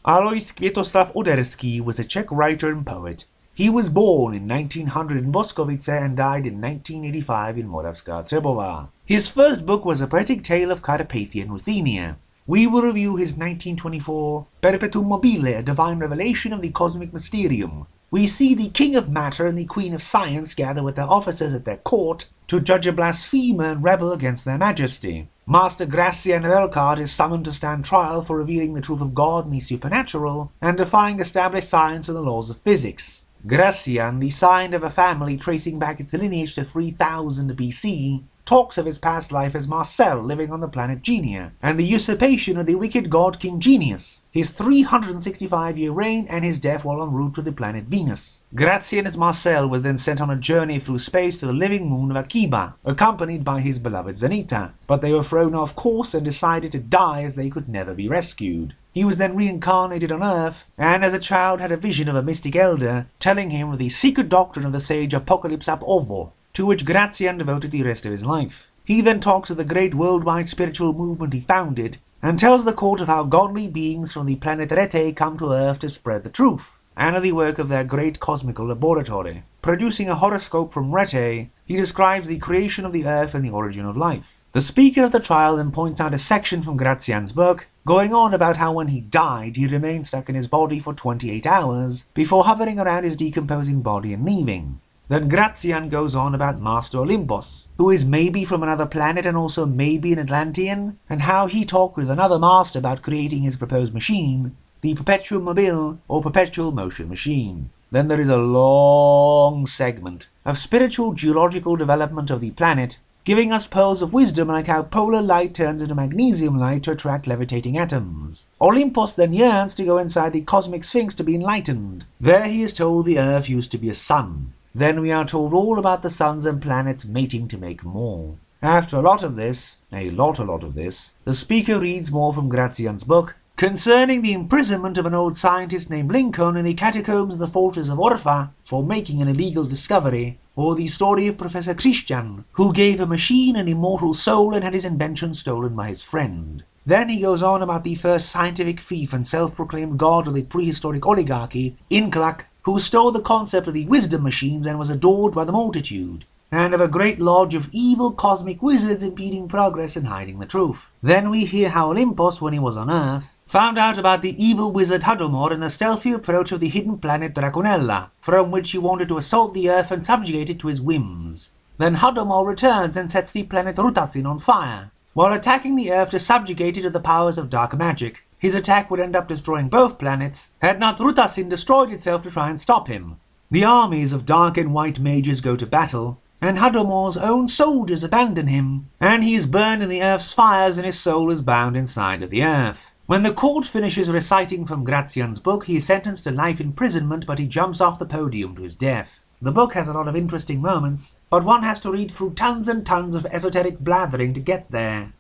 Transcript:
Alois Květoslav Oderský was a Czech writer and poet. He was born in 1900 in Boskovice and died in 1985 in Moravská Třebová. His first book was a poetic tale of Carpathian Ruthenia. We will review his 1924 Perpetuum Mobile, a divine revelation of the Cosmic Mysterium. We see the king of matter and the queen of science gather with their officers at their court to judge a blasphemer and rebel against their majesty. Master Gracian of Elchart is summoned to stand trial for revealing the truth of God and the supernatural, and defying established science and the laws of physics. Gracian, the sign of a family tracing back its lineage to 3000 BC, talks of his past life as Marcel living on the planet Genia, and the usurpation of the wicked god King Genius, his 365-year reign, and his death while en route to the planet Venus. Gracian as Marcel was then sent on a journey through space to the living moon of Akiba, accompanied by his beloved Zenita, but they were thrown off course and decided to die as they could never be rescued. He was then reincarnated on Earth, and as a child had a vision of a mystic elder telling him of the secret doctrine of the sage Apocalypse ab Ovo, to which Gracian devoted the rest of his life. He then talks of the great worldwide spiritual movement he founded, and tells the court of how godly beings from the planet Rete come to Earth to spread the truth, and of the work of their great cosmical laboratory. Producing a horoscope from Rete, he describes the creation of the Earth and the origin of life. The speaker of the trial then points out a section from Gracian's book, going on about how when he died he remained stuck in his body for 28 hours, before hovering around his decomposing body and leaving. Then Gracian goes on about Master Olympus, who is maybe from another planet and also maybe an Atlantean, and how he talked with another master about creating his proposed machine, the Perpetuum Mobile, or Perpetual Motion Machine. Then there is a long segment of spiritual geological development of the planet, giving us pearls of wisdom like how polar light turns into magnesium light to attract levitating atoms. Olympus then yearns to go inside the cosmic sphinx to be enlightened. There he is told the Earth used to be a sun. Then we are told all about the suns and planets mating to make more. After a lot of this, the speaker reads more from Gracian's book concerning the imprisonment of an old scientist named Lincoln in the catacombs of the fortress of Orpha for making an illegal discovery, or the story of Professor Christian, who gave a machine an immortal soul and had his invention stolen by his friend. Then he goes on about the first scientific thief and self-proclaimed god of the prehistoric oligarchy, Inklak, who stole the concept of the wisdom machines and was adored by the multitude, and of a great lodge of evil cosmic wizards impeding progress and hiding the truth. Then we hear how Olympus, when he was on Earth, found out about the evil wizard Hadomor and the stealthy approach of the hidden planet Draconella, from which he wanted to assault the Earth and subjugate it to his whims. Then Hadomor returns and sets the planet Rutasin on fire, while attacking the Earth to subjugate it to the powers of dark magic. His attack would end up destroying both planets, had not Rutasin destroyed itself to try and stop him. The armies of dark and white mages go to battle, and Hadomor's own soldiers abandon him, and he is burned in the Earth's fires and his soul is bound inside of the Earth. When the court finishes reciting from Gracian's book, he is sentenced to life imprisonment, but he jumps off the podium to his death. The book has a lot of interesting moments, but one has to read through tons and tons of esoteric blathering to get there.